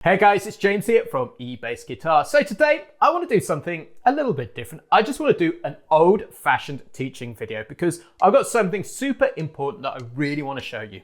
Hey guys, it's James here from eBassGuitar. So today I want to do something a little bit different. I just want to do an old-fashioned teaching video because I've got something super important that I really want to show you.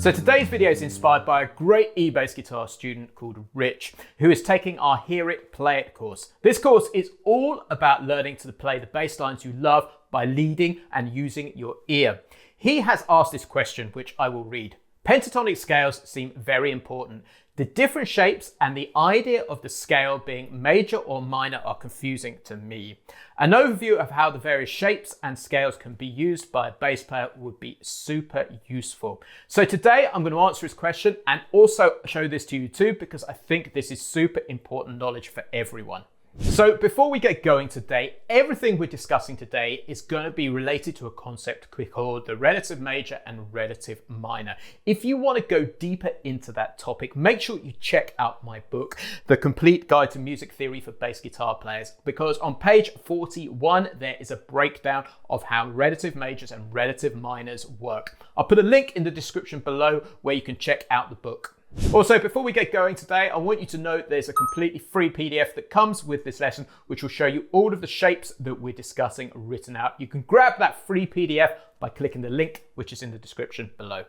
So today's video is inspired by a great eBassGuitar student called Rich, who is taking our Hear It, Play It course. This course is all about learning to play the bass lines you love by leading and using your ear. He has asked this question, which I will read. Pentatonic scales seem very important. The different shapes and the idea of the scale being major or minor are confusing to me. An overview of how the various shapes and scales can be used by a bass player would be super useful. So today I'm going to answer his question and also show this to you too, because I think this is super important knowledge for everyone. So before we get going today, everything we're discussing today is going to be related to a concept called the relative major and relative minor. If you want to go deeper into that topic, make sure you check out my book, The Complete Guide to Music Theory for Bass Guitar Players, because on page 41, there is a breakdown of how relative majors and relative minors work. I'll put a link in the description below where you can check out the book. Also, before we get going today, I want you to know there's a completely free PDF that comes with this lesson, which will show you all of the shapes that we're discussing written out. You can grab that free PDF by clicking the link, which is in the description below.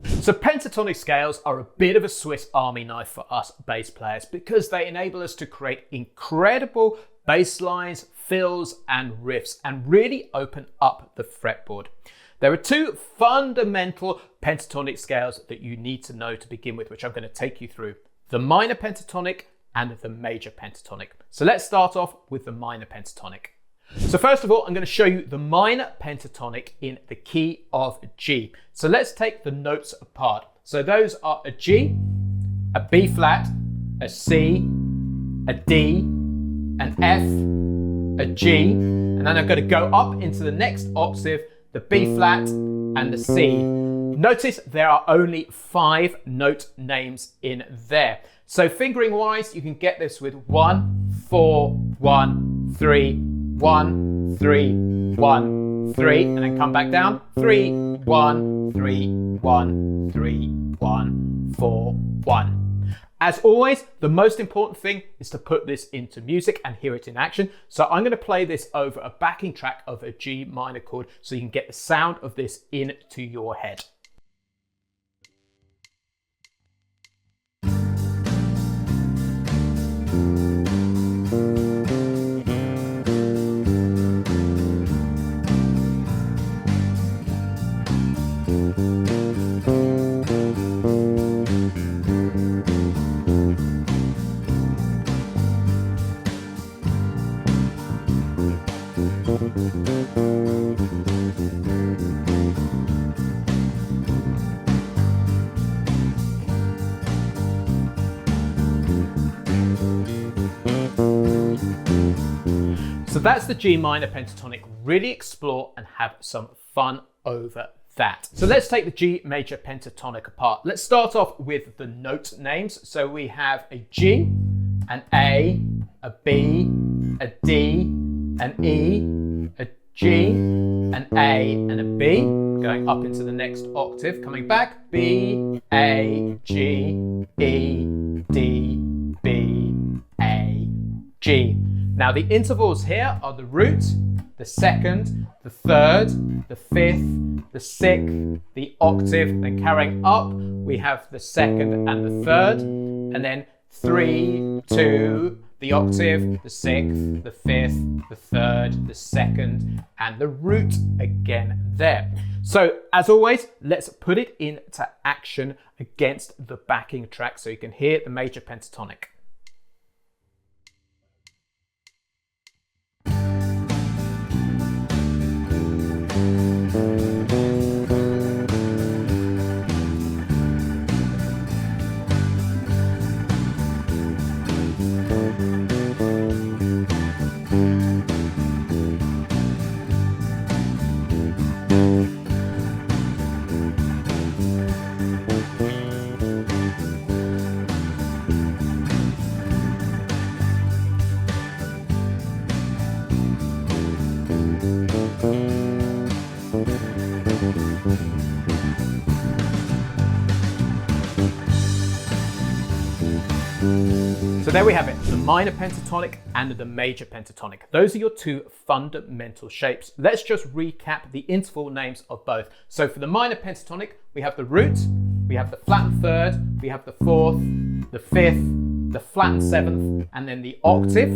So pentatonic scales are a bit of a Swiss Army knife for us bass players because they enable us to create incredible bass lines, fills, and riffs, and really open up the fretboard. There are two fundamental pentatonic scales that you need to know to begin with, which I'm going to take you through: the minor pentatonic and the major pentatonic. So let's start off with the minor pentatonic. So first of all, I'm going to show you the minor pentatonic in the key of G. So let's take the notes apart. So those are a G, a B flat, a C, a D, an F, a G, and then I'm going to go up into the next octave, the B flat and the C. Notice there are only 5 note names in there. So fingering wise, you can get this with 1, 4, 1, 3, 1, 3, 1, 3, and then come back down. 3, 1, 3, 1, 3, 1, 4, 1. As always, the most important thing is to put this into music and hear it in action. So I'm going to play this over a backing track of a G minor chord so you can get the sound of this into your head. So that's the G minor pentatonic. Really explore and have some fun over that. So let's take the G major pentatonic apart. Let's start off with the note names. So we have a G, an A, a B, a D, an E, a G, an A, and a B. Going up into the next octave, coming back, B, A, G, E, D, B, A, G. Now the intervals here are the root, the second, the third, the fifth, the sixth, the octave, then carrying up, we have the second and the third, and then 3, 2, the octave, the sixth, the fifth, the third, the second, and the root again there. So as always, let's put it into action against the backing track so you can hear the major pentatonic. there we have it, the minor pentatonic and the major pentatonic. Those are your two fundamental shapes. Let's just recap the interval names of both. So for the minor pentatonic, we have the root, we have the flattened third, we have the fourth, the fifth, the flattened seventh, and then the octave.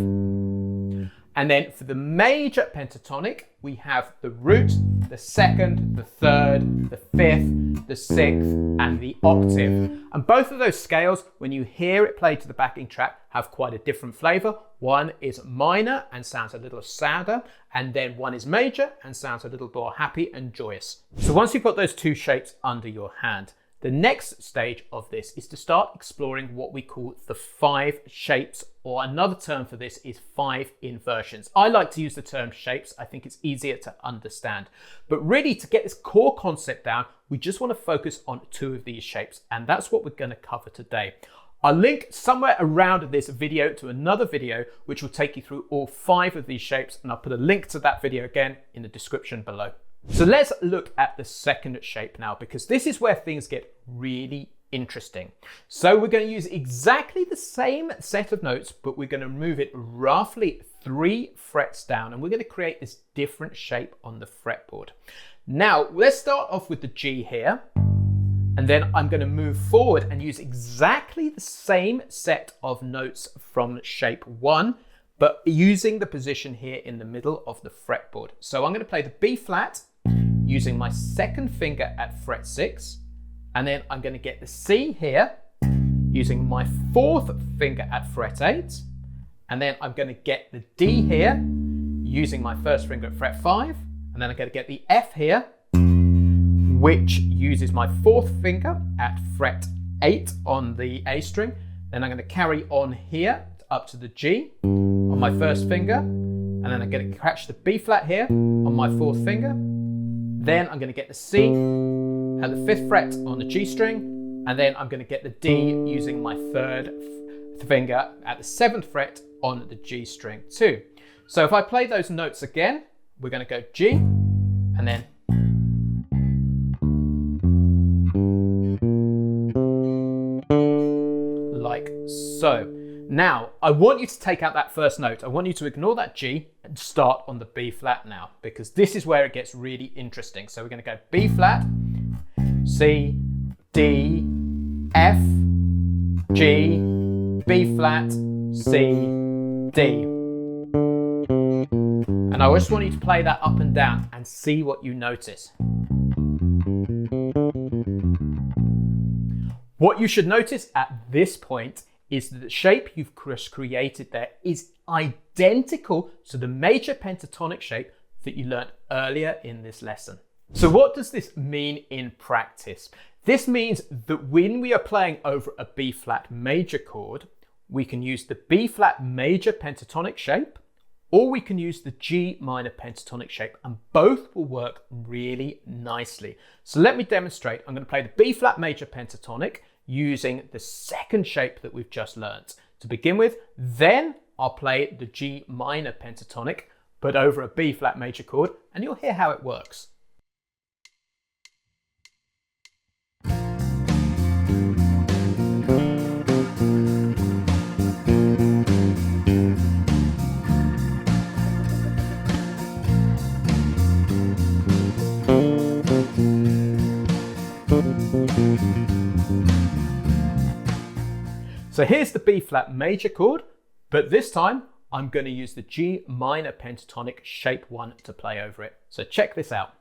And then for the major pentatonic, we have the root, the second, the third, the fifth, the sixth, and the octave. And both of those scales, when you hear it played to the backing track, have quite a different flavor. One is minor and sounds a little sadder, and then one is major and sounds a little more happy and joyous. So once you've got those two shapes under your hand, the next stage of this is to start exploring what we call the 5 shapes, or another term for this is 5 inversions. I like to use the term shapes. I think it's easier to understand. But really, to get this core concept down, we just want to focus on 2 of these shapes, and that's what we're going to cover today. I'll link somewhere around this video to another video which will take you through all 5 of these shapes, and I'll put a link to that video again in the description below. So let's look at the second shape now, because this is where things get really interesting. So we're going to use exactly the same set of notes, but we're going to move it roughly 3 frets down, and we're going to create this different shape on the fretboard. Now let's start off with the G here, and then I'm going to move forward and use exactly the same set of notes from shape 1, but using the position here in the middle of the fretboard. So I'm going to play the B flat using my second finger at fret 6, and then I'm going to get the C here using my 4th finger at fret 8, and then I'm going to get the D here using my 1st finger at fret 5, and then I'm going to get the F here, which uses my 4th finger at fret 8 on the A string. Then I'm going to carry on here up to the G on my 1st finger, and then I'm going to catch the B flat here on my 4th finger. Then I'm going to get the C at the 5th fret on the G string, and then I'm going to get the D using my 3rd finger at the 7th fret on the G string too. So if I play those notes again, we're going to go G, and then like so. Now, I want you to take out that first note. I want you to ignore that G and start on the B flat now, because this is where it gets really interesting. So we're going to go B flat, C, D, F, G, B flat, C, D. And I just want you to play that up and down and see what you notice. What you should notice at this point is that the shape you've created there is identical to the major pentatonic shape that you learned earlier in this lesson. So what does this mean in practice? This means that when we are playing over a B flat major chord, we can use the B flat major pentatonic shape, or we can use the G minor pentatonic shape, and both will work really nicely. So let me demonstrate. I'm going to play the B flat major pentatonic using the second shape that we've just learnt to begin with. Then I'll play the G minor pentatonic, but over a B flat major chord, and you'll hear how it works. So here's the B flat major chord, but this time I'm going to use the G minor pentatonic shape 1 to play over it. So check this out.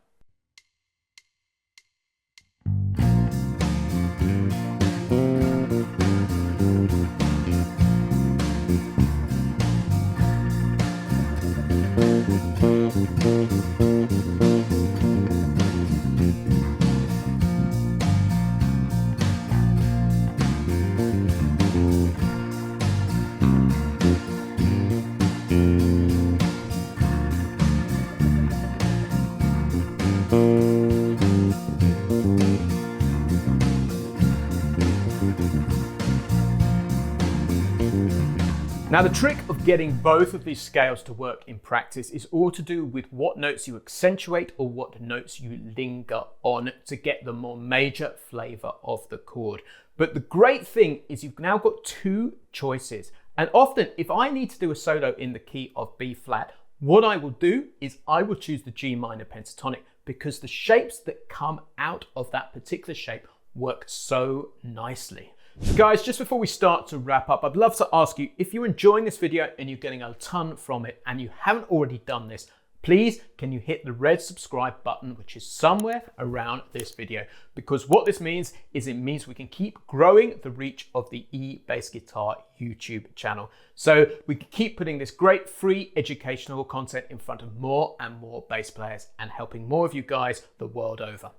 Now, the trick of getting both of these scales to work in practice is all to do with what notes you accentuate or what notes you linger on to get the more major flavor of the chord. But the great thing is you've now got two choices, And often, if I need to do a solo in the key of B flat, what I will do is I will choose the G minor pentatonic because the shapes that come out of that particular shape work so nicely. So guys, just before we start to wrap up, I'd love to ask you, if you're enjoying this video and you're getting a ton from it and you haven't already done this, please can you hit the red subscribe button, which is somewhere around this video, because what this means is it means we can keep growing the reach of the eBassGuitar YouTube channel. So we can keep putting this great free educational content in front of more and more bass players and helping more of you guys the world over.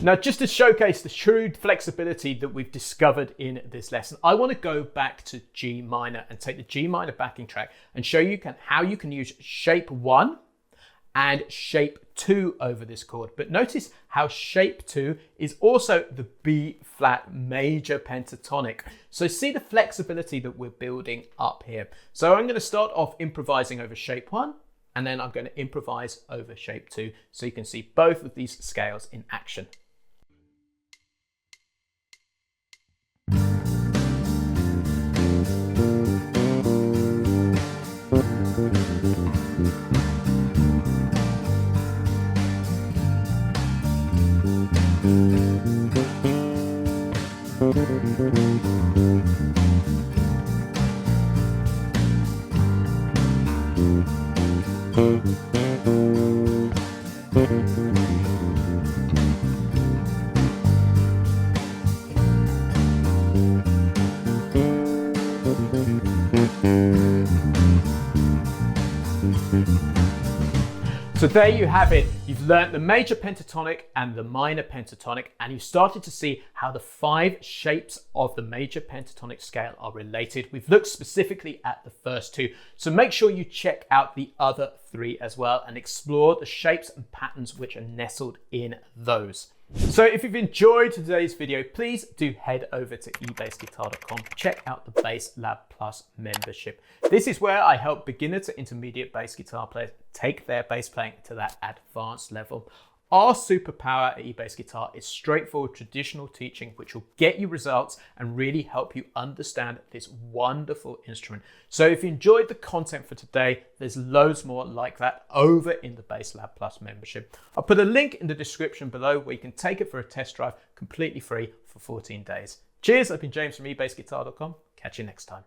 Now, just to showcase the shrewd flexibility that we've discovered in this lesson, I want to go back to G minor and take the G minor backing track and show you how you can use shape 1 and shape 2 over this chord. But notice how shape 2 is also the B flat major pentatonic. So see the flexibility that we're building up here. So I'm going to start off improvising over shape 1. And then I'm going to improvise over shape 2 so you can see both of these scales in action. So there you have it. You've learned the major pentatonic and the minor pentatonic, and you've started to see how the 5 shapes of the major pentatonic scale are related. We've looked specifically at the first 2, so make sure you check out the other 3 as well and explore the shapes and patterns which are nestled in those. So if you've enjoyed today's video, please do head over to eBassGuitar.com. Check out the Bass Lab Plus membership. This is where I help beginner to intermediate bass guitar players take their bass playing to that advanced level. Our superpower at eBassGuitar is straightforward traditional teaching, which will get you results and really help you understand this wonderful instrument. So if you enjoyed the content for today, there's loads more like that over in the Bass Lab Plus membership. I'll put a link in the description below where you can take it for a test drive completely free for 14 days. Cheers, I've been James from eBassGuitar.com. Catch you next time.